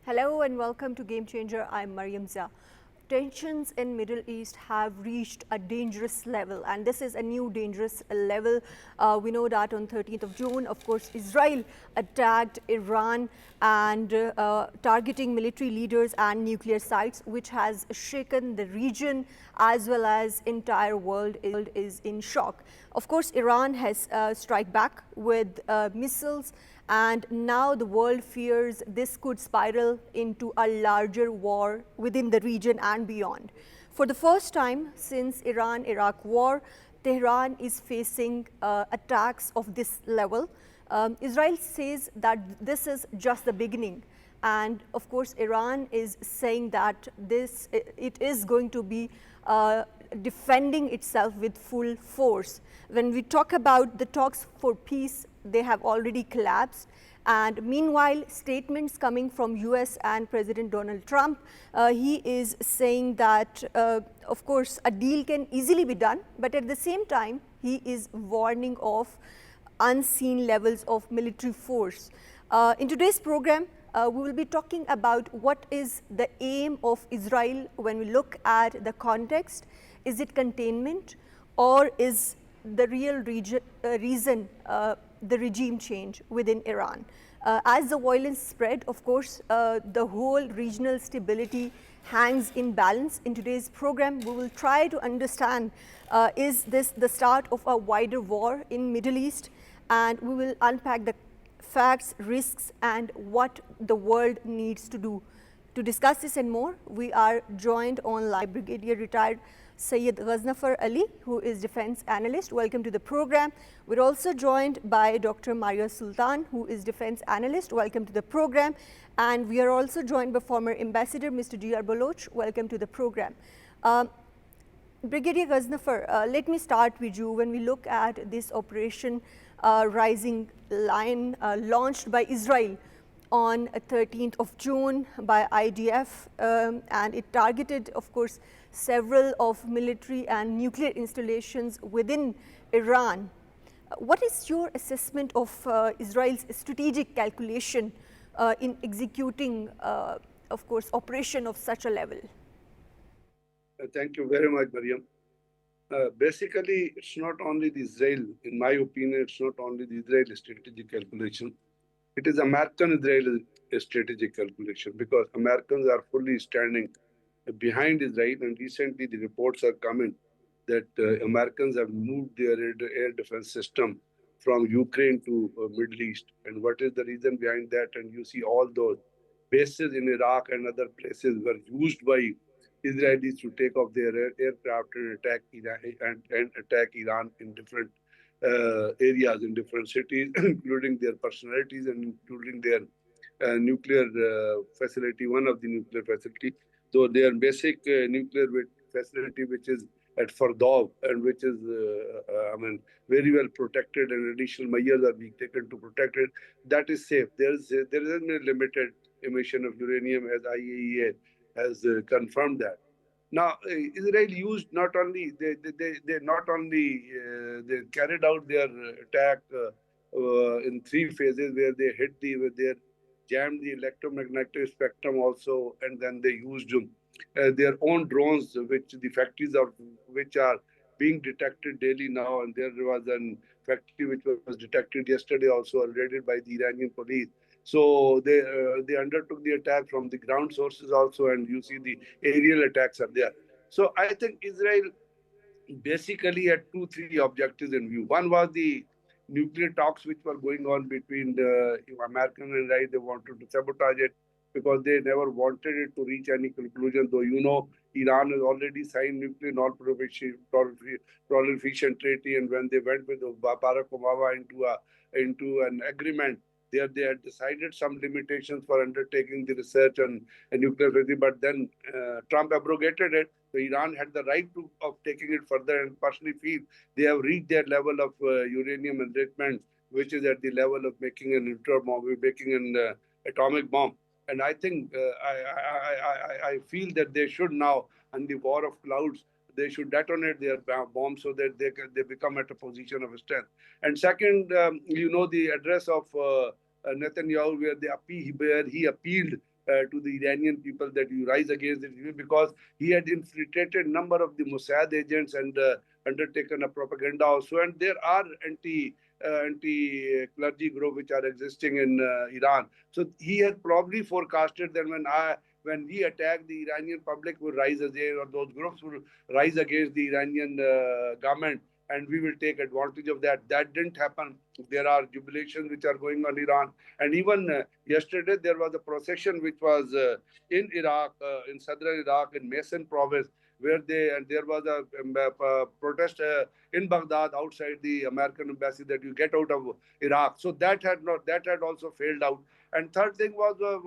Hello and welcome to Game Changer. I'm Mariam Zia. Tensions in Middle East have reached a dangerous level, and this is a new dangerous level. We know that on 13th of June, of course, Israel attacked Iran and targeting military leaders and nuclear sites, which has shaken the region as well as entire world is in shock. Of course, Iran has struck back with missiles, and now the world fears this could spiral into a larger war within the region and beyond. For the first time since Iran-Iraq war, Tehran is facing attacks of this level. Israel says that this is just the beginning. And of course, Iran is saying that it is going to be defending itself with full force. When we talk about the talks for peace, they have already collapsed. And meanwhile, statements coming from US and President Donald Trump, he is saying that, of course, a deal can easily be done, but at the same time, he is warning of unseen levels of military force. In today's program, we will be talking about what is the aim of Israel when we look at the context. Is it containment, or is the real reason the regime change within Iran? As the violence spread, of course, the whole regional stability hangs in balance. In today's program, we will try to understand, is this the start of a wider war in Middle East? And we will unpack the facts, risks, and what the world needs to do. To discuss this and more, we are joined online by Brigadier Retired Syed Ghaznafar Ali, who is defense analyst. Welcome to the program. We're also joined by Dr. Maria Sultan, who is defense analyst. Welcome to the program. And we are also joined by former ambassador, Mr. D.R. Baloch. Welcome to the program. Brigadier Ghaznafar, let me start with you. When we look at this operation Rising Lion launched by Israel on 13th of June by IDF, and it targeted, of course, several of military and nuclear installations within Iran. What is your assessment of Israel's strategic calculation in executing, of course, operation of such a level? Thank you very much, Mariam. Basically, it's not only the Israel, in my opinion, it's not only the Israel strategic calculation. It is American-Israel strategic calculation, because Americans are fully standing behind Israel, and recently the reports are coming that Americans have moved their air defense system from Ukraine to Middle East. And what is the reason behind that? And you see all those bases in Iraq and other places were used by Israelis to take off their aircraft and attack Iran, and attack Iran in different areas, in different cities, including their personalities and including their nuclear facility, one of the nuclear facility. So their basic nuclear facility, which is at Fardov, and which is, very well protected, and additional measures are being taken to protect it. That is safe. There is a limited emission of uranium, as IAEA has confirmed that. Now, Israel used not only they not only they carried out their attack in three phases, where they hit where they jammed the electromagnetic spectrum also, and then they used their own drones, which the factories of which are being detected daily now. And there was a factory which was detected yesterday, also raided by the Iranian police. So they undertook the attack from the ground sources also, and you see the aerial attacks are there. So I think Israel basically had three objectives in view. One was the nuclear talks which were going on between the American and Israel. They wanted to sabotage it because they never wanted it to reach any conclusion. Though Iran has already signed nuclear non-proliferation treaty, and when they went with Barack Obama into an agreement, there they had decided some limitations for undertaking the research on a nuclear facility, but then Trump abrogated it. So Iran had the right of taking it further, and personally feel they have reached their level of uranium enrichment, which is at the level of making a nuclear bomb, making an atomic bomb. And I think I feel that they should now, in the war of clouds, they should detonate their bombs so that they become at a position of strength. And second, the address of Netanyahu, where he appealed to the Iranian people that you rise against it, because he had infiltrated number of the Mossad agents and undertaken a propaganda also. And there are anti clergy group which are existing in Iran. So he had probably forecasted that when we attack, the Iranian public will rise against, or those groups will rise against the Iranian government, and we will take advantage of that. That didn't happen. There are jubilations which are going on Iran, and even yesterday there was a procession which was in Iraq, in southern Iraq, in Mason province, where there was a protest in Baghdad outside the American embassy that you get out of Iraq. So that had also failed out. And third thing was of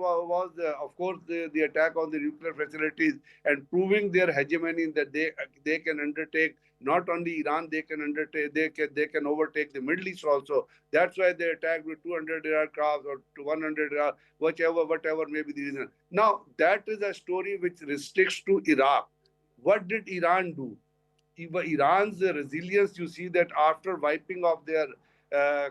course the attack on the nuclear facilities and proving their hegemony, that they can undertake not only Iran, they can undertake they can overtake the Middle East also. That's why they attacked with 200 aircraft or 100 aircraft, whatever may be the reason. Now that is a story which restricts to Iraq. What did Iran do? Iran's resilience, you see that after wiping off their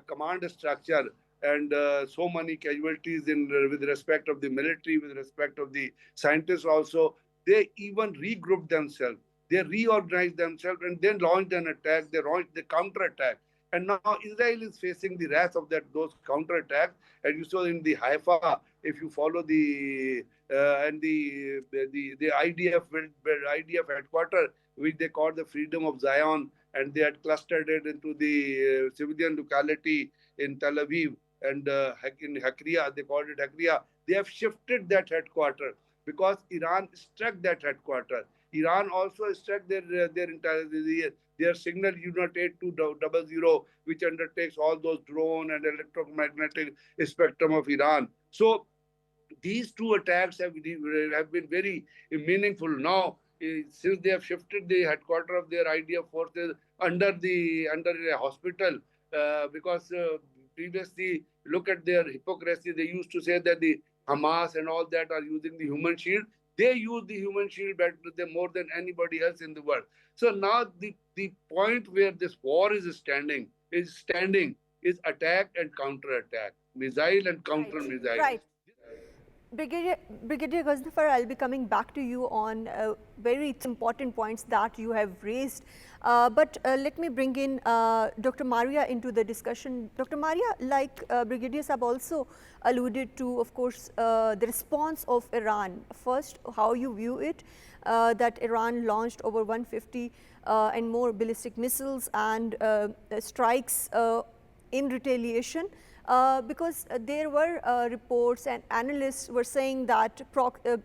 command structure and so many casualties with respect of the military, with respect of the scientists also, they even regrouped themselves. They reorganized themselves and then launched an attack. They launched the counterattack. And now Israel is facing the wrath of those counterattacks. And you saw in the Haifa, if you follow the and the IDF headquarters, which they called the Freedom of Zion, and they had clustered it into the civilian locality in Tel Aviv and in Hakria, they called it Hakria. They have shifted that headquarters because Iran struck that headquarters. Iran also struck their signal Unit 8200, which undertakes all those drone and electromagnetic spectrum of Iran. So these two attacks have been very meaningful. Now, since they have shifted the headquarters of their IDF forces under a hospital, because previously, look at their hypocrisy. They used to say that the Hamas and all that are using the human shield. They use the human shield better than more than anybody else in the world. So now the point where this war is attack and counter attack, missile and counter Right, missile. right. Brigadier, Brigadier Ghaznafar, I'll be coming back to you on very important points that you have raised. But let me bring in Dr. Maria into the discussion. Dr. Maria, like Brigadier Saab also alluded to, of course, the response of Iran. First, how you view it, that Iran launched over 150 and more ballistic missiles and strikes in retaliation. Because there were reports and analysts were saying that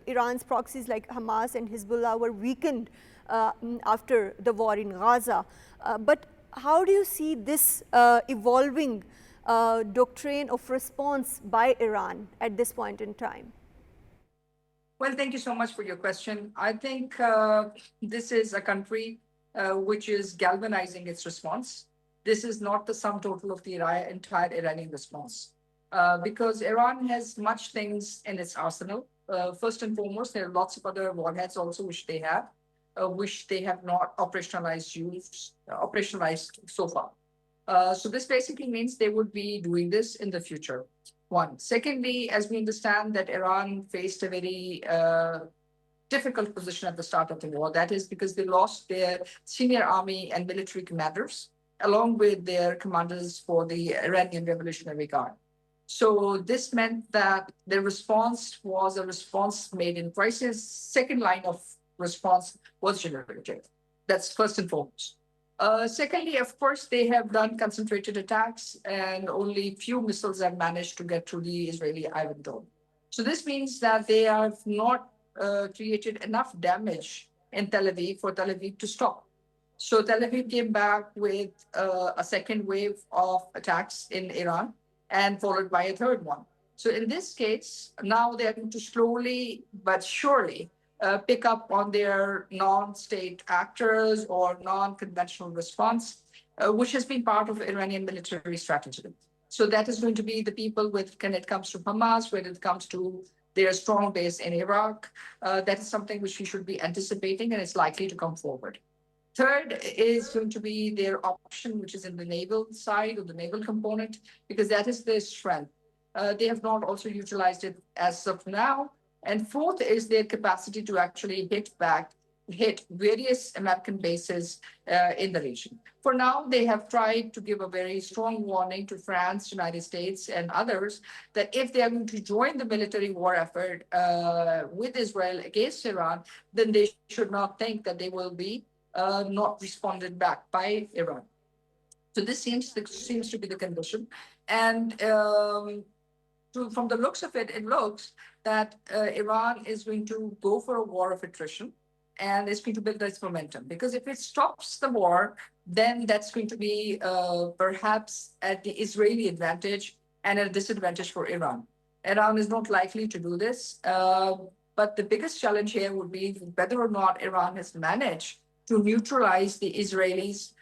Iran's proxies like Hamas and Hezbollah were weakened after the war in Gaza. But how do you see this evolving doctrine of response by Iran at this point in time? Well, thank you so much for your question. I think this is a country which is galvanizing its response. This is not the sum total of the entire Iranian response, because Iran has much things in its arsenal. First and foremost, there are lots of other warheads also which they have not operationalized so far. So this basically means they would be doing this in the future. One. Secondly, as we understand that Iran faced a very difficult position at the start of the war. That is because they lost their senior army and military commanders, along with their commanders for the Iranian Revolutionary Guard. So this meant that the response was a response made in crisis. Second line of response was generated. That's first and foremost. Secondly, of course, they have done concentrated attacks and only few missiles have managed to get through the Israeli Iron Dome. So this means that they have not created enough damage in Tel Aviv for Tel Aviv to stop. So Tel Aviv came back with a second wave of attacks in Iran and followed by a third one. So in this case, now they're going to slowly but surely pick up on their non-state actors or non-conventional response, which has been part of Iranian military strategy. So that is going to be the people when it comes to Hamas, when it comes to their strong base in Iraq. That is something which we should be anticipating, and it's likely to come forward. Third is going to be their option, which is in the naval side or the naval component, because that is their strength. They have not also utilized it as of now, And fourth is their capacity to actually hit various American bases in the region. For now, they have tried to give a very strong warning to France, United States, and others that if they are going to join the military war effort with Israel against Iran, then they should not think that they will be not responded back by Iran. So this seems to be the condition, and from the looks of it, it looks that Iran is going to go for a war of attrition and it's going to build its momentum. Because if it stops the war, then that's going to be perhaps at the Israeli advantage and a disadvantage for Iran. Iran is not likely to do this. But the biggest challenge here would be whether or not Iran has managed to neutralize the Israelis'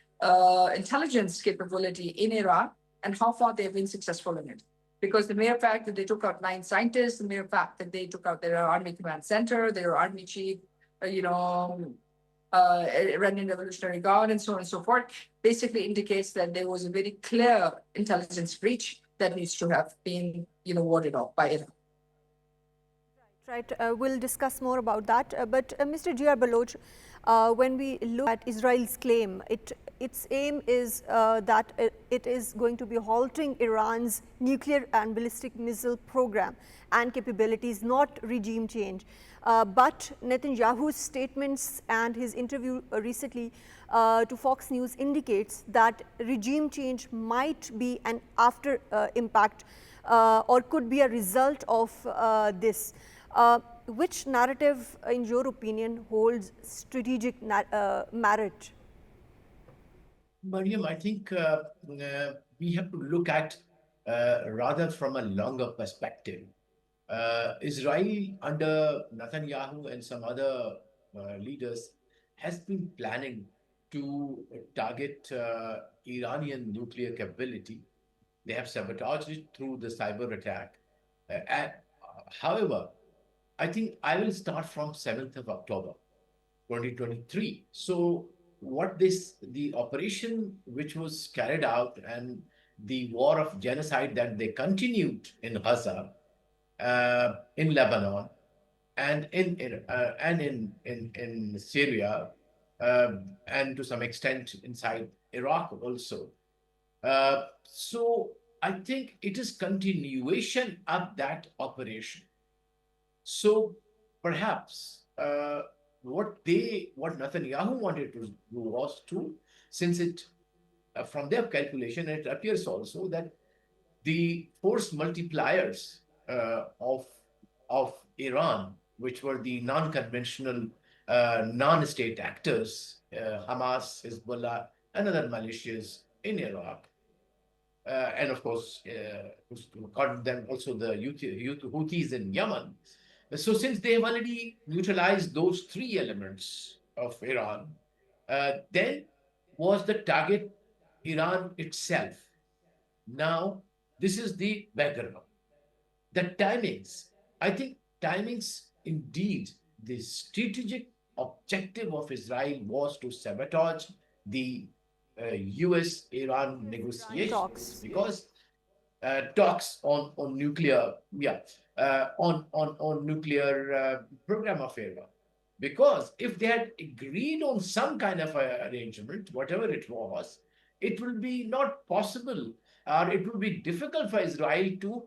intelligence capability in Iran and how far they've been successful in it. Because the mere fact that they took out 9 scientists, the mere fact that they took out their army command center, their army chief, Iranian Revolutionary Guard, and so on and so forth, basically indicates that there was a very clear intelligence breach that needs to have been, warded off by Iran. Right, we'll discuss more about that. But Mr. G.R. Baloch, when we look at Israel's claim, its aim is that it is going to be halting Iran's nuclear and ballistic missile program and capabilities, not regime change. But Netanyahu's statements and his interview recently to Fox News indicates that regime change might be an after impact or could be a result of this. Which narrative, in your opinion, holds strategic merit? Mariam, I think we have to look at rather from a longer perspective. Israel under Netanyahu and some other leaders has been planning to target Iranian nuclear capability. They have sabotaged it through the cyber attack. However, I think I will start from 7th of October, 2023. So the operation which was carried out and the war of genocide that they continued in Gaza, in Lebanon, and in Syria, and to some extent inside Iraq also. So I think it is continuation of that operation. So perhaps what Netanyahu wanted to do was to, since it from their calculation, it appears also that the force multipliers of Iran, which were the non-conventional non-state actors, Hamas, Hezbollah, and other militias in Iraq, and of course, called them also the Houthis in Yemen. So since they have already neutralized those 3 elements of Iran, then was the target Iran itself. Now, this is the background. The timings, I think timings indeed, the strategic objective of Israel was to sabotage the US-Iran negotiations because talks on nuclear, on nuclear program of Iran. Because if they had agreed on some kind of arrangement, whatever it was, it will be not possible, or it will be difficult for Israel to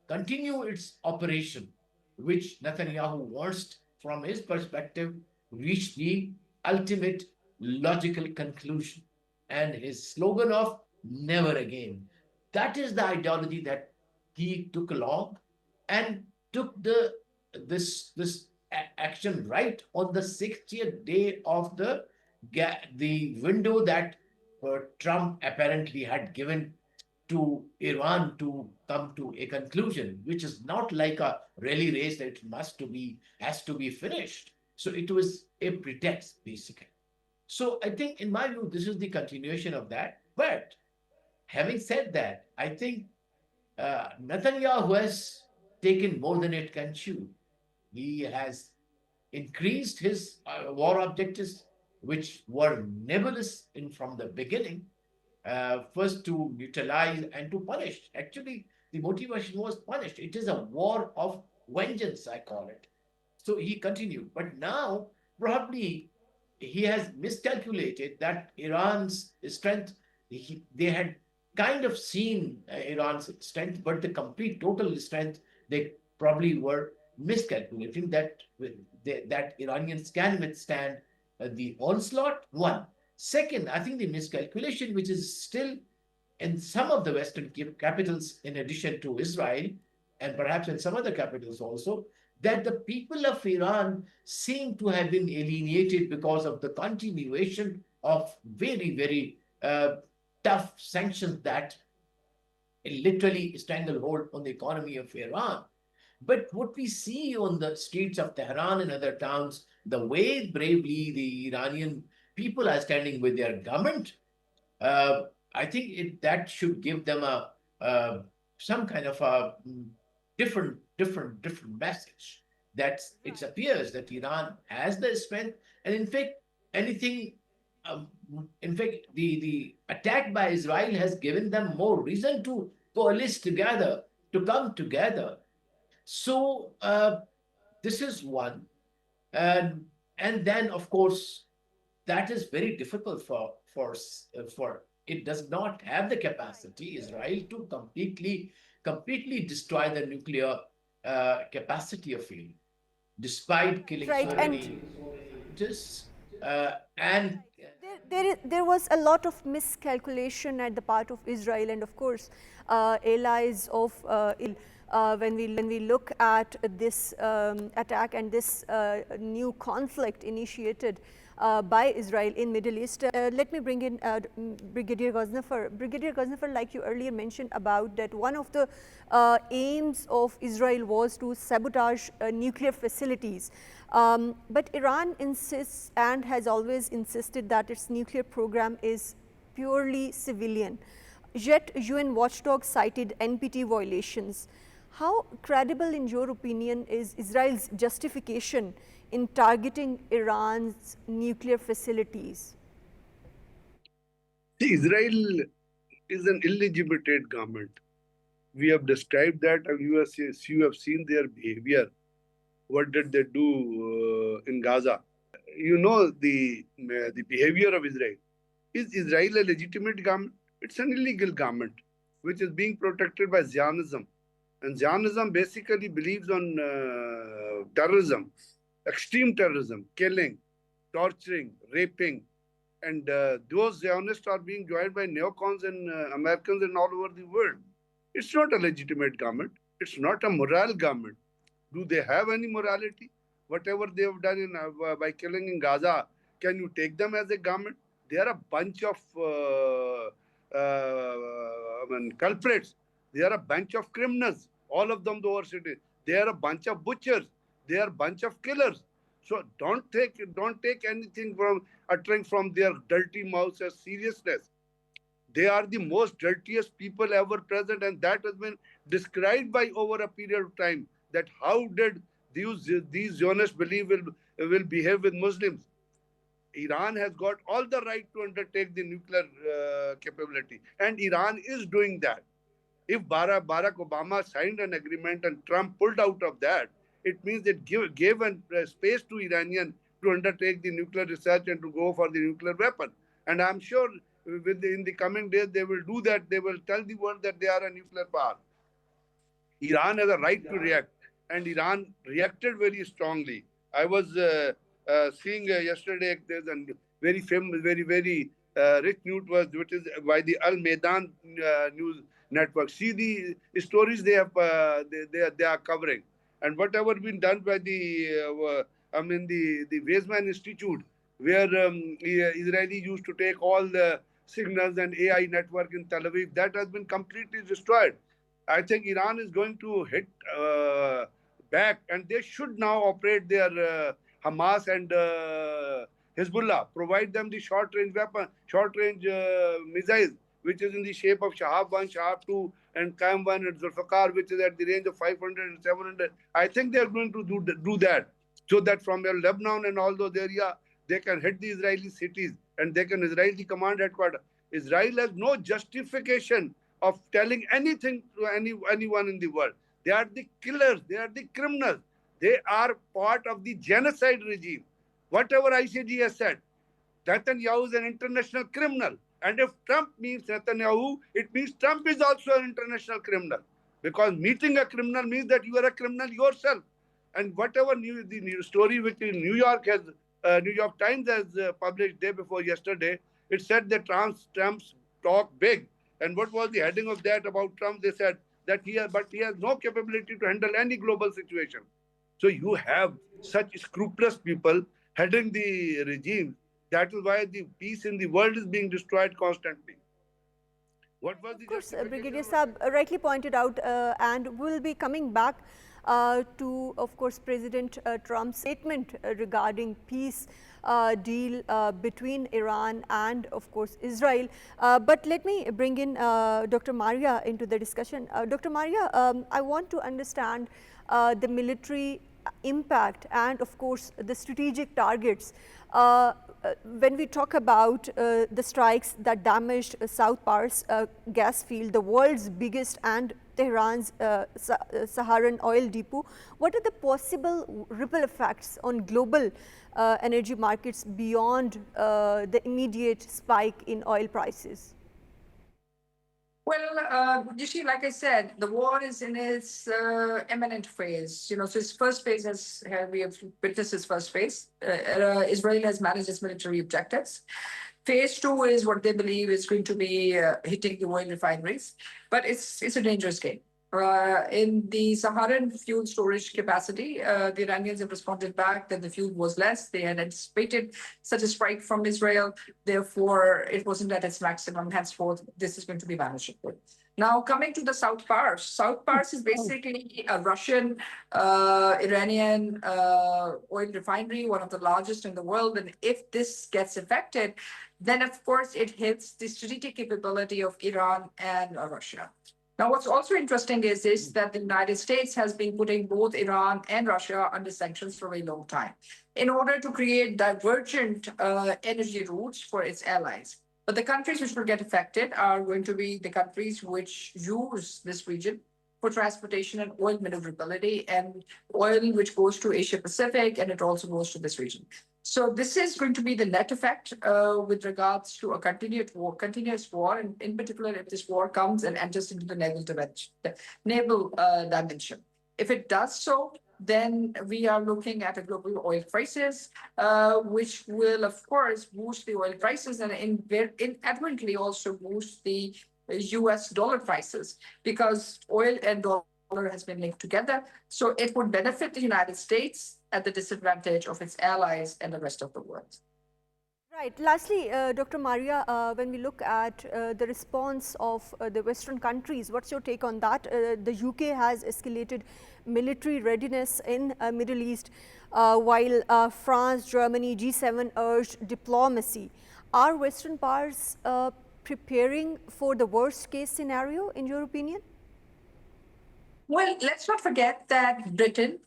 continue its operation, which Netanyahu wants, from his perspective, reach the ultimate logical conclusion. And his slogan of never again. That is the ideology that he took along and took this action right on the 60th day of the window that Trump apparently had given to Iran to come to a conclusion, which is not like a rally race that has to be finished. So it was a pretext, basically. So I think, in my view, this is the continuation of that. But having said that, I think Netanyahu has taken more than it can chew. He has increased his war objectives, which were nebulous from the beginning, first to neutralize and to punish. Actually, the motivation was punish. It is a war of vengeance, I call it. So he continued. But now, probably, he has miscalculated that Iran's strength, they had kind of seen Iran's strength, but the complete total strength, they probably were miscalculating that Iranians can withstand the onslaught. One. Second, I think the miscalculation, which is still in some of the Western capitals, in addition to Israel, and perhaps in some other capitals also, that the people of Iran seem to have been alienated because of the continuation of very, very tough sanctions that literally stranglehold on the economy of Iran. But what we see on the streets of Tehran and other towns, the way bravely the Iranian people are standing with their government, uh, I think that should give them some kind of a different message. That it appears that Iran has the strength, and in fact, anything. Um, in fact, the attack by Israel has given them more reason to coalesce together, to come together. So this is one, and then of course that is very difficult for it does not have the capacity, Israel, to completely destroy the nuclear capacity of Iran, despite killing Right, so and many just and there was a lot of miscalculation at the part of Israel and of course allies of when we look at this attack and this new conflict initiated by Israel in Middle East. Let me bring in Brigadier Ghaznafar. Brigadier Ghaznafar, like you earlier mentioned about that one of the aims of Israel was to sabotage nuclear facilities. But Iran insists and has always insisted that its nuclear program is purely civilian. Yet UN watchdog cited NPT violations. How credible, in your opinion, is Israel's justification in targeting Iran's nuclear facilities? See, Israel is an illegitimate government. We have described that, and you have seen their behavior. What did they do in Gaza? You know the behavior of Israel. Is Israel a legitimate government? It's an illegal government, which is being protected by Zionism. And Zionism basically believes on terrorism, extreme terrorism, killing, torturing, raping. And those Zionists are being joined by neocons and Americans and all over the world. It's not a legitimate government. It's not a moral government. Do they have any morality? Whatever they have done by killing in Gaza, can you take them as a government? They are a bunch of culprits. They are a bunch of criminals. All of them, the overcity. They are a bunch of butchers. They are a bunch of killers. So don't take anything from uttering from their dirty mouths as seriousness. They are the most dirtiest people ever present, and that has been described by over a period of time. That how did these Zionists believe will behave with Muslims? Iran has got all the right to undertake the nuclear capability, and Iran is doing that. If Barack Obama signed an agreement and Trump pulled out of that, it means it gave space to Iranian to undertake the nuclear research and to go for the nuclear weapon. And I'm sure in the coming days they will do that. They will tell the world that they are a nuclear power. Iran has a right to react, and Iran reacted very strongly. I was seeing yesterday there's a very famous, very rich news was which is by the Al Maidan news network. See the stories they have they are covering, and whatever been done by the Weizmann Institute, where Israeli used to take all the signals and AI network in Tel Aviv, that has been completely destroyed. I think Iran is going to hit back, and they should now operate their Hamas and Hezbollah, provide them the short-range weapon, short-range missiles, which is in the shape of Shahab 1, Shahab 2, and Qam 1 and Zulfikar, which is at the range of 500 and 700. I think they are going to do that, so that from Lebanon and all those areas, they can hit the Israeli cities and they can Israeli command headquarters. Israel has no justification of telling anything to anyone in the world. They are the killers. They are the criminals. They are part of the genocide regime. Whatever ICG has said, Netanyahu is an international criminal. And if Trump means Netanyahu, it means Trump is also an international criminal. Because meeting a criminal means that you are a criminal yourself. And whatever the news story which in New York Times has published day before yesterday, it said that Trump's talk big. And what was the heading of that about Trump? They said that he has no capability to handle any global situation. So you have such scrupulous people heading the regime. That is why the peace in the world is being destroyed constantly. What was Of the course, justification? Brigadier Saab rightly pointed out, and we'll be coming back to, of course, President Trump's statement regarding peace deal between Iran and, of course, Israel. But let me bring in Dr. Maria into the discussion. Dr. Maria, I want to understand the military impact and, of course, the strategic targets. When we talk about the strikes that damaged South Pars gas field, the world's biggest and Tehran's Saharan oil depot, what are the possible ripple effects on global energy markets beyond the immediate spike in oil prices? Well, you see, like I said, the war is in its imminent phase. So its first phase we have witnessed its first phase. Israel has managed its military objectives. Phase two is what they believe is going to be hitting the oil refineries, but it's a dangerous game. In the Saharan fuel storage capacity, the Iranians have responded back that the fuel was less. They had anticipated such a strike from Israel. Therefore, it wasn't at its maximum. Henceforth, this is going to be manageable. Now, coming to the South Pars. South Pars is basically a Russian, Iranian oil refinery, one of the largest in the world. And if this gets affected, then of course it hits the strategic capability of Iran and Russia. Now, what's also interesting is that the United States has been putting both Iran and Russia under sanctions for a very long time in order to create divergent energy routes for its allies. But the countries which will get affected are going to be the countries which use this region for transportation and oil maneuverability, and oil which goes to Asia Pacific, and it also goes to this region. So this is going to be the net effect with regards to a continuous war, and in particular, if this war comes and enters into the naval dimension. If it does so, then we are looking at a global oil crisis, which will, of course, boost the oil prices and inadvertently also boost the US dollar prices, because oil and dollar has been linked together. So it would benefit the United States at the disadvantage of its allies and the rest of the world. Right. Lastly, Dr. Maria, when we look at the response of the Western countries, what's your take on that? The UK has escalated military readiness in Middle East, while France, Germany, G7 urged diplomacy. Are Western powers preparing for the worst case scenario, in your opinion? Well, let's not forget that Britain,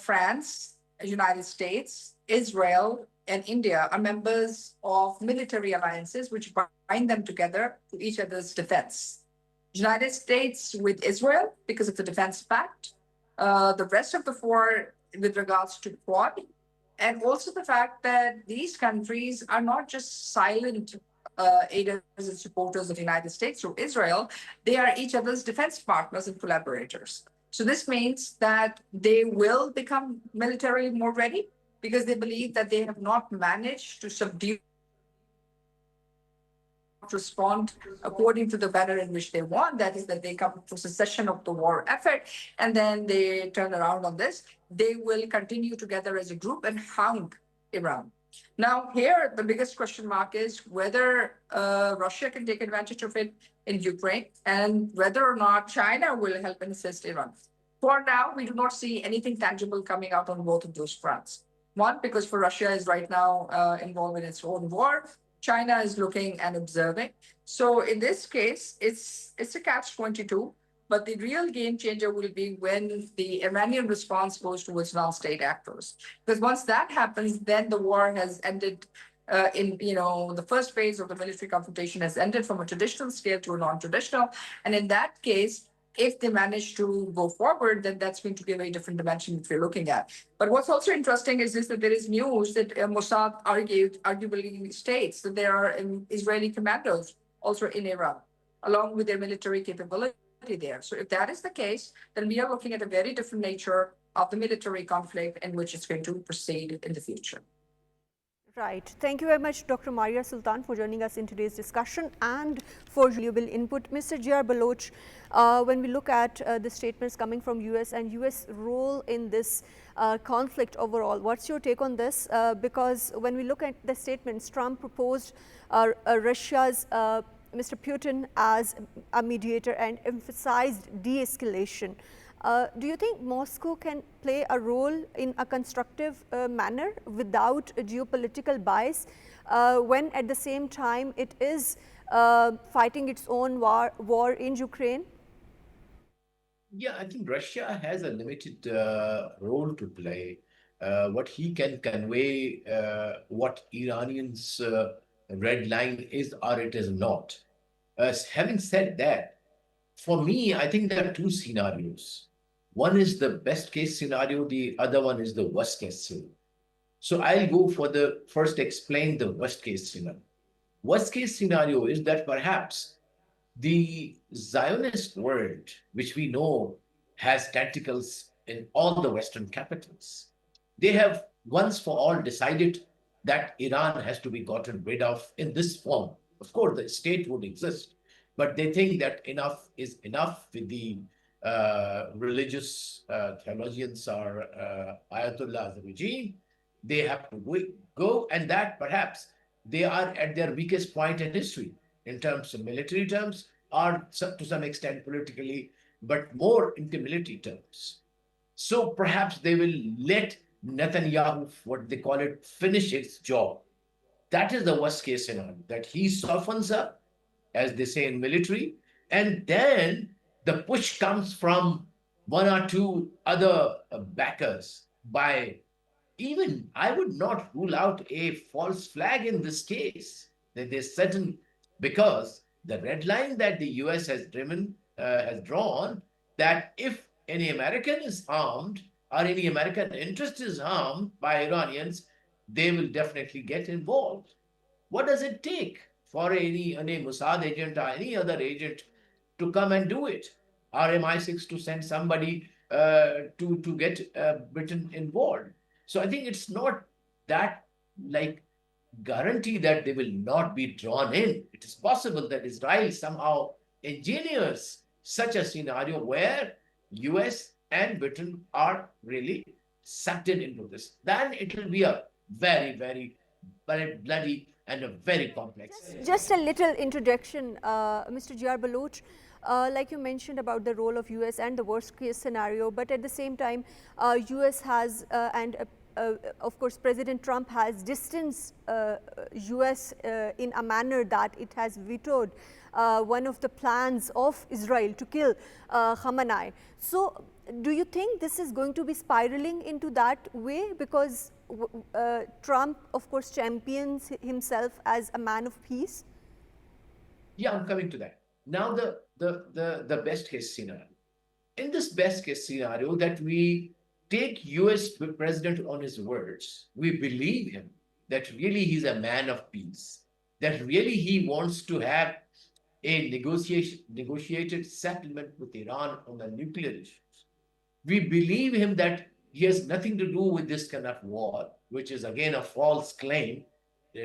France, United States, Israel, and India are members of military alliances which bind them together to each other's defense. United States with Israel because of the Defense Pact, the rest of the four with regards to Quad, and also the fact that these countries are not just silent aiders and supporters of the United States or Israel, they are each other's defense partners and collaborators. So this means that they will become militarily more ready because they believe that they have not managed to subdue, respond according to the manner in which they want. That is, that they come to cessation of the war effort and then they turn around on this. They will continue together as a group and hound Iran. Now, here, the biggest question mark is whether Russia can take advantage of it in Ukraine and whether or not China will help and assist Iran. For now, we do not see anything tangible coming out on both of those fronts. One, because for Russia is right now involved in its own war. China is looking and observing. So in this case, it's a catch-22. But the real game changer will be when the Iranian response goes towards non-state actors. Because once that happens, then the war has ended the first phase of the military confrontation has ended from a traditional scale to a non-traditional. And in that case, if they manage to go forward, then that's going to be a very different dimension that we're looking at. But what's also interesting is that there is news that Mossad arguably states that there are Israeli commandos also in Iran, along with their military capability there. So if that is the case, then we are looking at a very different nature of the military conflict in which it's going to proceed in the future. Right. Thank you very much, Dr. Maria Sultan, for joining us in today's discussion and for valuable input. Mr. Jr. Baloch, when we look at the statements coming from US and US role in this conflict overall, what's your take on this? Because when we look at the statements, Trump proposed Russia's Mr. Putin as a mediator and emphasized de-escalation. Do you think Moscow can play a role in a constructive manner without a geopolitical bias when at the same time it is fighting its own war in Ukraine? Yeah, I think Russia has a limited role to play. What he can convey, what Iranians' red line is or it is not. Having said that, for me, I think there are two scenarios. One is the best case scenario, the other one is the worst case scenario. So I'll go for the first explain the worst case scenario. Worst case scenario is that perhaps the Zionist world, which we know has tentacles in all the Western capitals, they have once for all decided that Iran has to be gotten rid of in this form. Of course, the state would exist, but they think that enough is enough with the religious theologians or Ayatollah, the regime. They have to go, and that perhaps they are at their weakest point in history in terms of military terms or to some extent politically, but more in military terms. So perhaps they will let Netanyahu, what they call it, finish its job. That is the worst case scenario, that he softens up, as they say in military, and then the push comes from one or two other backers by even I would not rule out a false flag in this case. That there's certain because the red line that the US has drawn, that if any American is harmed or any American interest is harmed by Iranians, they will definitely get involved. What does it take for any Mossad agent or any other agent to come and do it? Or MI6 to send somebody to get Britain involved. So I think it's not that like guarantee that they will not be drawn in. It is possible that Israel somehow engineers such a scenario where US and Britain are really sucked in into this. Then it will be a very, very, very bloody and a very complex. Just a little introduction, Mr. Jr. Baloch. Like you mentioned about the role of US and the worst case scenario, but at the same time, US has of course, President Trump has distanced US in a manner that it has vetoed one of the plans of Israel to kill Khamenei. So do you think this is going to be spiraling into that way? Because Trump, of course, champions himself as a man of peace. Yeah, I'm coming to that. Now the best case scenario. In this best case scenario that we take US president on his words, we believe him that really he's a man of peace, that really he wants to have a negotiated settlement with Iran on the nuclear issues. We believe him that he has nothing to do with this kind of war, which is again a false claim,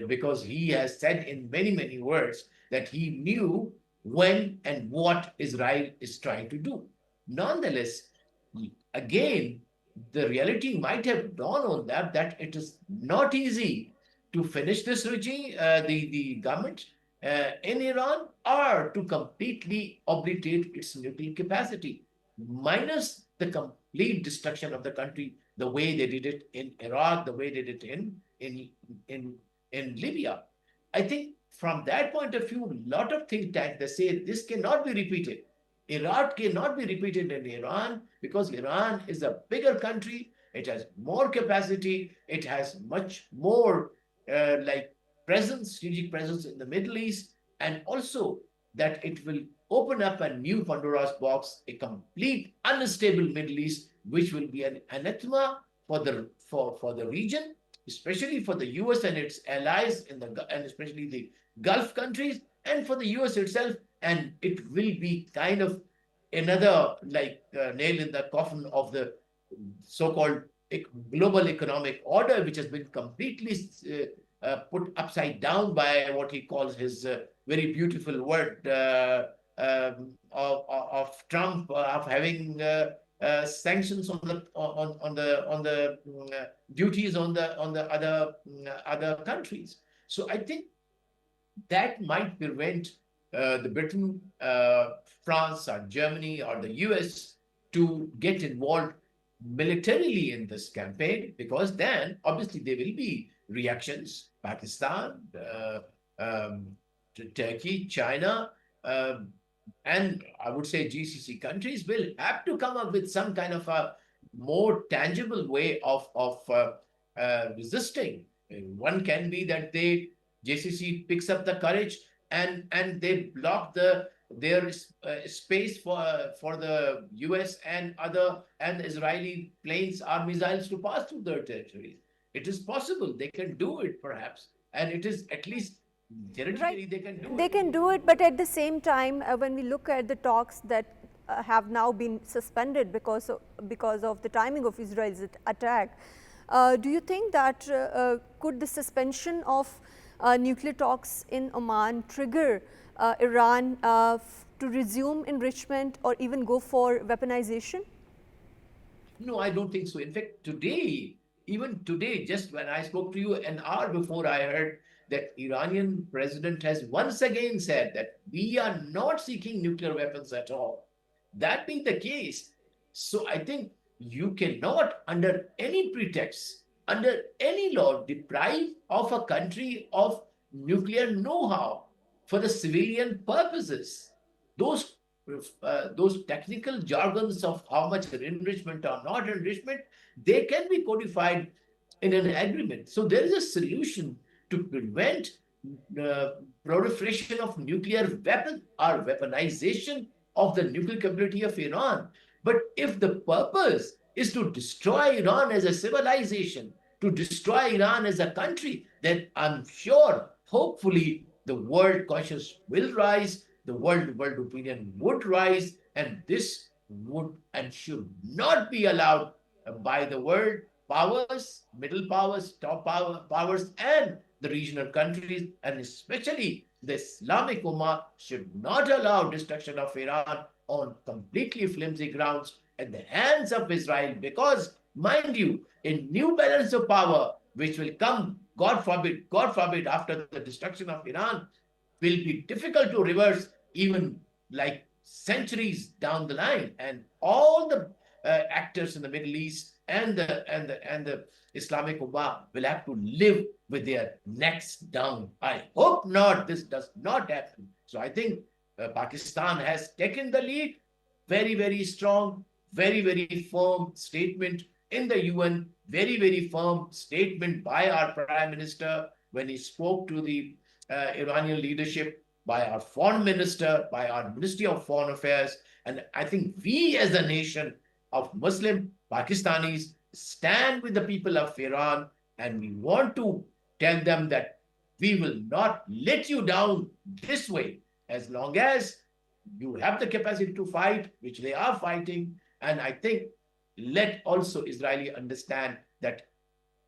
because he has said in many, many words that he knew when and what Israel is trying to do. Nonetheless, again, the reality might have dawned on them that it is not easy to finish this regime, the government in Iran, or to completely obliterate its nuclear capacity, minus the complete destruction of the country, the way they did it in Iraq, the way they did it in Libya. I think from that point of view, a lot of think tanks, they say this cannot be repeated. Iraq cannot be repeated in Iran because Iran is a bigger country. It has more capacity. It has much more like presence, strategic presence in the Middle East. And also that it will open up a new Pandora's box, a complete unstable Middle East, which will be an anathema for the region, especially for the US and its allies and especially the Gulf countries, and for the US itself. And it will be kind of another nail in the coffin of the so-called global economic order, which has been completely put upside down by what he calls his very beautiful word of Trump of having sanctions on the duties on the other countries. So I think that might prevent the Britain, France, or Germany, or the US to get involved militarily in this campaign, because then obviously there will be reactions. Pakistan, Turkey, China, and I would say GCC countries will have to come up with some kind of a more tangible way of resisting. One can be that JCC picks up the courage and they block their space for the US and Israeli planes or missiles to pass through their territories. It is possible they can do it, perhaps, and it is at least theoretically they can do They it. can do it, but at the same time, when we look at the talks that have now been suspended because of the timing of Israel's attack, do you think that could the suspension of nuclear talks in Oman trigger Iran to resume enrichment or even go for weaponization? No, I don't think so. In fact, even today, just when I spoke to you an hour before, I heard that Iranian president has once again said that we are not seeking nuclear weapons at all. That being the case, so I think you cannot, under any pretext, under any law, deprive of a country of nuclear know-how for the civilian purposes. Those technical jargons of how much enrichment or not enrichment, they can be codified in an agreement. So there is a solution to prevent proliferation of nuclear weapon or weaponization of the nuclear capability of Iran. But if the purpose is to destroy Iran as a civilization, to destroy Iran as a country, then I'm sure, hopefully, the world conscience will rise, the world opinion would rise, and this would and should not be allowed by the world powers, middle powers, top powers, and the regional countries, and especially the Islamic Ummah should not allow destruction of Iran on completely flimsy grounds at the hands of Israel, because, mind you, a new balance of power which will come, God forbid, after the destruction of Iran, will be difficult to reverse even like centuries down the line. And all the actors in the Middle East and the Islamic Ummah will have to live with their necks down. I hope not. This does not happen. So I think Pakistan has taken the lead. Very, very strong, very, very firm statement in the UN. Very, very firm statement by our Prime Minister when he spoke to the Iranian leadership, by our Foreign Minister, by our Ministry of Foreign Affairs. And I think we as a nation of Muslim Pakistanis stand with the people of Iran, and we want to tell them that we will not let you down this way as long as you have the capacity to fight, which they are fighting. And I think let also Israeli understand that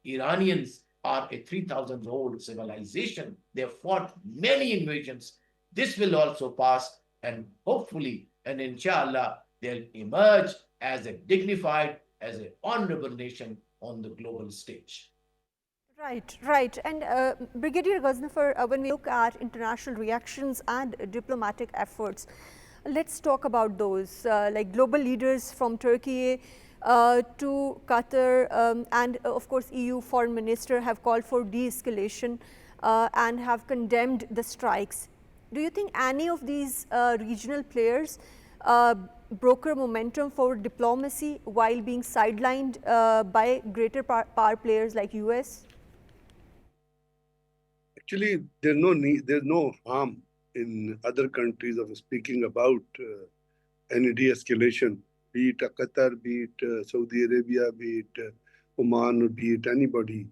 Iranians are a 3,000-year-old civilization. They have fought many invasions. This will also pass, and hopefully, and inshallah, they'll emerge as a dignified, as an honorable nation on the global stage. Right, right. And Brigadier Ghaznafar, when we look at international reactions and diplomatic efforts, let's talk about those. Like global leaders from Turkey to Qatar and of course EU foreign minister have called for de-escalation and have condemned the strikes. Do you think any of these regional players broker momentum for diplomacy while being sidelined by greater power players like US? Actually, there's no need, there's no harm in other countries of speaking about any de-escalation, be it Qatar, be it Saudi Arabia, be it Oman, or be it anybody.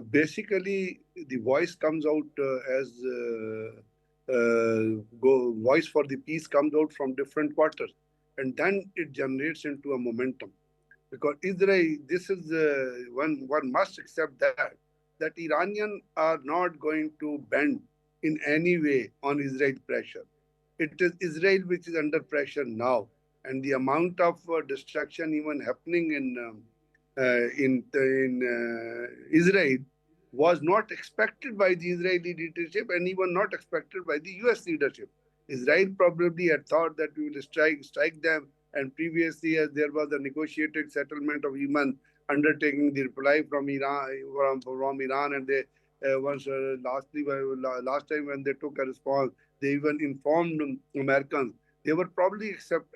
Basically, the voice comes out as voice for the peace comes out from different quarters, and then it generates into a momentum. Because Israel, this is one must accept that Iranian are not going to bend in any way on Israel pressure. It is Israel which is under pressure now, and the amount of destruction even happening in Israel was not expected by the Israeli leadership and even not expected by the U.S. leadership. Israel probably had thought that we will strike them, and previously, as there was a negotiated settlement of Yemen undertaking the reply from Iran, and they once last time when they took a response, they even informed Americans. They were probably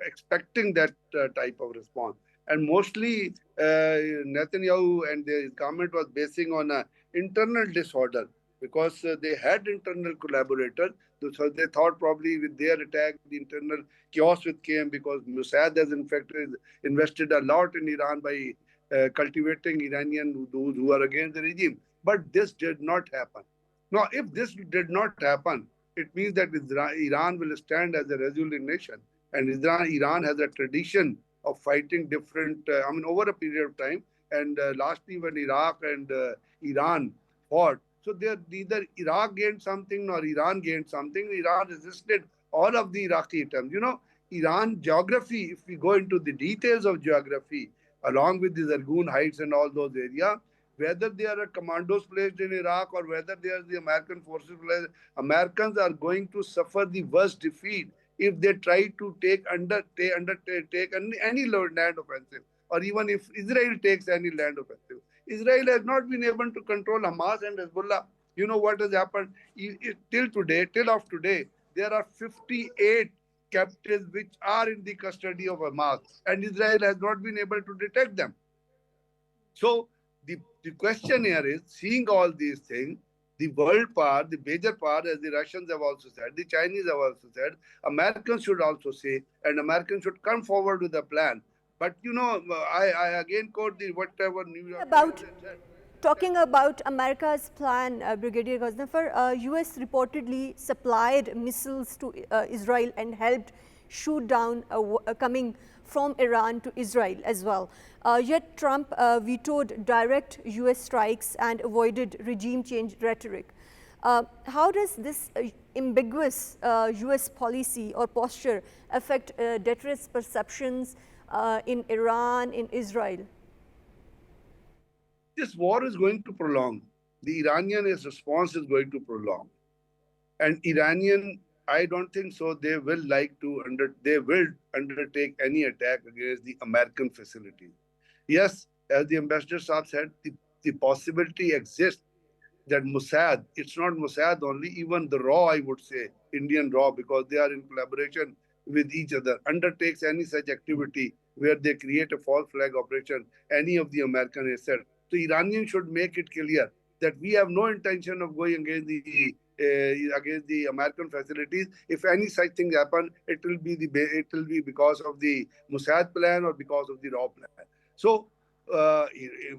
expecting that type of response. And mostly, Netanyahu and his government was basing on a internal disorder because they had internal collaborators. So they thought probably with their attack, the internal chaos which came because Mossad has in fact invested a lot in Iran by cultivating Iranian those who are against the regime. But this did not happen. Now, if this did not happen, it means that Iran will stand as a resilient nation. And Iran has a tradition of fighting different, over a period of time. And lastly, when Iraq and Iran fought, so there neither Iraq gained something nor Iran gained something. Iran resisted all of the Iraqi attempts. Iran geography, if we go into the details of geography, along with the Zargun Heights and all those areas, whether they are commandos placed in Iraq or whether they are the American forces placed, Americans are going to suffer the worst defeat if they try to take any land offensive, or even if Israel takes any land offensive. Israel has not been able to control Hamas and Hezbollah. You know what has happened? Till of today, there are 58 captives which are in the custody of Hamas, and Israel has not been able to detect them. So the question here is, seeing all these things, the world power, the major power, as the Russians have also said, the Chinese have also said, Americans should also say, and Americans should come forward with a plan. But I again quote the whatever New York Times About had said. talking about America's plan, Brigadier Ghaznafar, US reportedly supplied missiles to Israel and helped shoot down coming from Iran to Israel as well. Yet Trump vetoed direct US strikes and avoided regime change rhetoric. How does this ambiguous US policy or posture affect deterrence perceptions in Iran, in Israel? This war is going to prolong. The Iranian response is going to prolong. And Iranian, I don't think so. They will undertake any attack against the American facilities. Yes, as the ambassador Saab said, the possibility exists that Mossad, it's not Mossad only, even the RAW, I would say, Indian RAW, because they are in collaboration with each other, undertakes any such activity where they create a false flag operation, any of the American assets. So Iranians should make it clear that we have no intention of going against the American facilities. If any such thing happen, it will be because of the Mossad plan or because of the RAW plan. So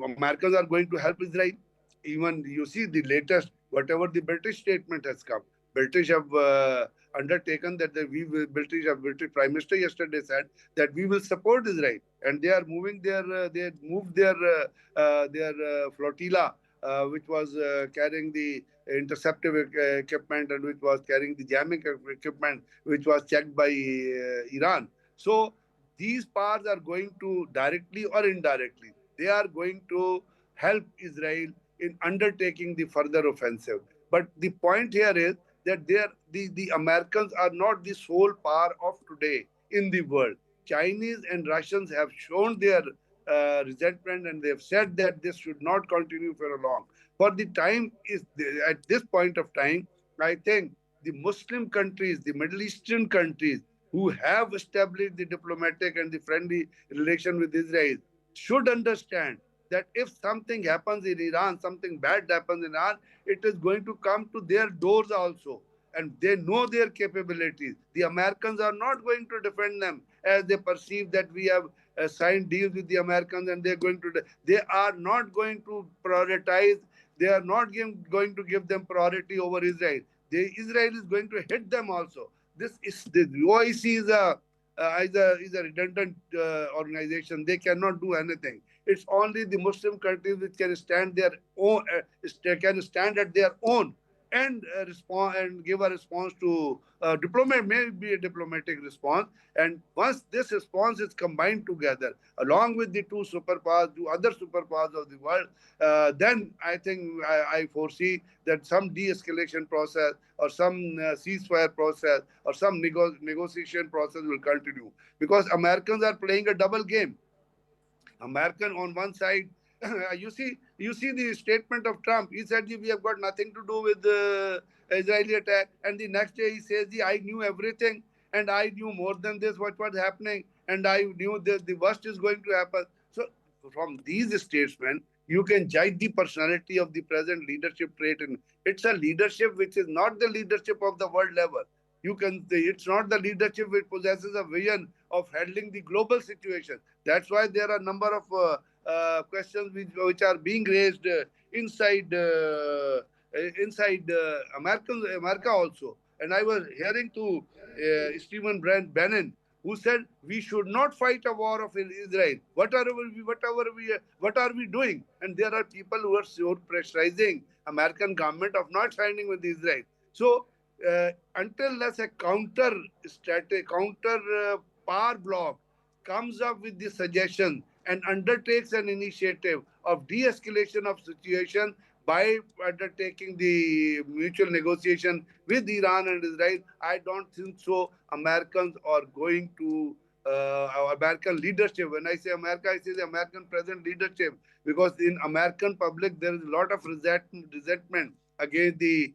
Americans are going to help Israel. Even you see the latest, whatever the British statement has come, British have undertaken that British Prime Minister yesterday said that we will support Israel, and they are moving they moved their flotilla, which was carrying the interceptive equipment and which was carrying the jamming equipment, which was checked by Iran. So these powers are going to directly or indirectly, they are going to help Israel in undertaking the further offensive. But the point here is that the Americans are not the sole power of today in the world. Chinese and Russians have shown their resentment, and they have said that this should not continue for a long. For the time is at this point of time, I think the Muslim countries, the Middle Eastern countries who have established the diplomatic and the friendly relation with Israel should understand that if something happens in Iran, something bad happens in Iran, it is going to come to their doors also. and they know their capabilities. The Americans are not going to defend them as they perceive that we have signed deals with the Americans and they're going to. They are not going to prioritize. They are not going to give them priority over Israel. Israel is going to hit them also. This is the OIC is a redundant organization. They cannot do anything. It's only the Muslim countries which can stand their own, can stand at their own and respond and give a response to diplomat maybe a diplomatic response. And once this response is combined together along with the two other superpowers of the world, then I think I foresee that some de-escalation process or some ceasefire process or some negotiation process will continue, because Americans are playing a double game. American on one side, you see the statement of Trump. He said, "We have got nothing to do with the Israeli attack," and the next day he says, "I knew everything, and I knew more than this what was happening, and I knew that the worst is going to happen." So, from these statements, you can judge the personality of the present leadership trait, and it's a leadership which is not the leadership of the world level. It's not the leadership which possesses a vision of handling the global situation. That's why there are a number of questions which are being raised inside America also. And I was hearing to Stephen Bannon, who said we should not fight a war of Israel. What are we doing? And there are people who are so pressurizing American government of not signing with Israel. So until unless a counter power bloc comes up with the suggestion and undertakes an initiative of de-escalation of situation by undertaking the mutual negotiation with Iran and Israel, I don't think so. Americans are going to American leadership. When I say America, I say the American present leadership, because in American public there is a lot of resentment against the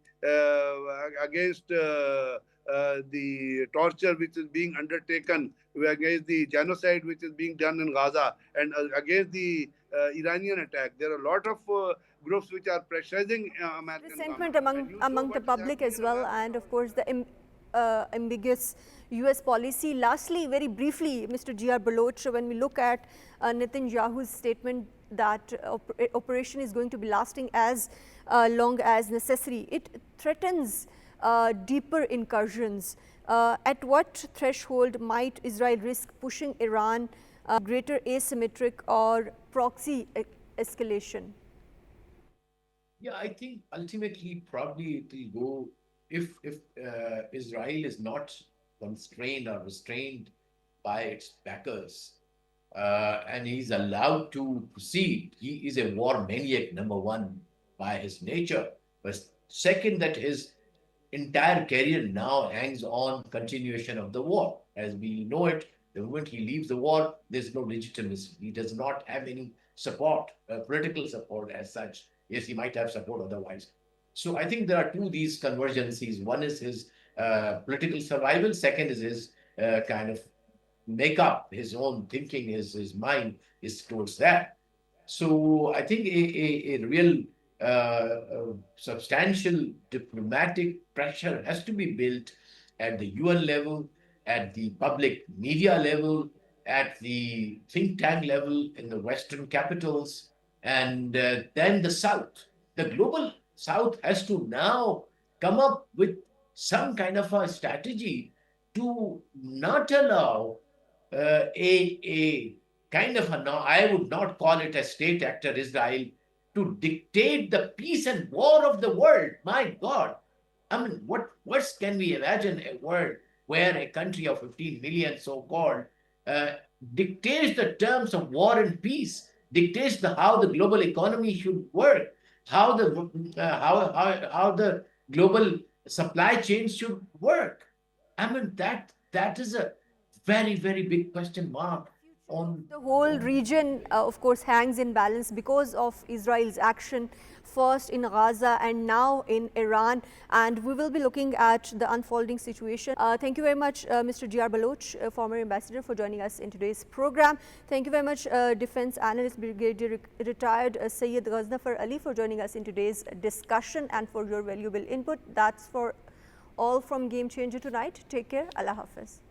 torture which is being undertaken, against the genocide which is being done in Gaza, and against the Iranian attack. There are a lot of groups which are pressurizing American Resentment government. among the public as well, and of course the ambiguous US policy. Lastly, very briefly, Mr. G.R. Baloch, when we look at Netanyahu's statement that operation is going to be lasting as long as necessary, it threatens deeper incursions. At what threshold might Israel risk pushing Iran greater asymmetric or proxy escalation? Yeah, I think ultimately probably it will go if Israel is not constrained or restrained by its backers, and he's allowed to proceed. He is a war maniac, number one, by his nature. But second, that his entire career now hangs on continuation of the war. As we know it, the moment he leaves the war, there's no legitimacy. He does not have any support, political support as such. Yes, he might have support otherwise. So I think there are two these convergencies. One is his political survival. Second is his kind of make up his own thinking, his mind is towards that. So I think a real substantial diplomatic pressure has to be built at the UN level, at the public media level, at the think tank level in the Western capitals, and then the South. The global South has to now come up with some kind of a strategy to not allow a kind of a, no, I would not call it a state actor, Israel, to dictate the peace and war of the world. My God. I mean, what worse can we imagine a world where a country of 15 million, so-called, dictates the terms of war and peace, dictates how the global economy should work, how the global supply chains should work. I mean, that is a very, very big question mark on the whole region, of course, hangs in balance because of Israel's action, first in Gaza and now in Iran. And we will be looking at the unfolding situation. Thank you very much, Mr. G.R. Baloch, former ambassador, for joining us in today's program. Thank you very much, Defense Analyst Brigadier Retired Syed Ghaznafar Ali, for joining us in today's discussion and for your valuable input. That's for All from Game Changer tonight. Take care. Allah Hafiz.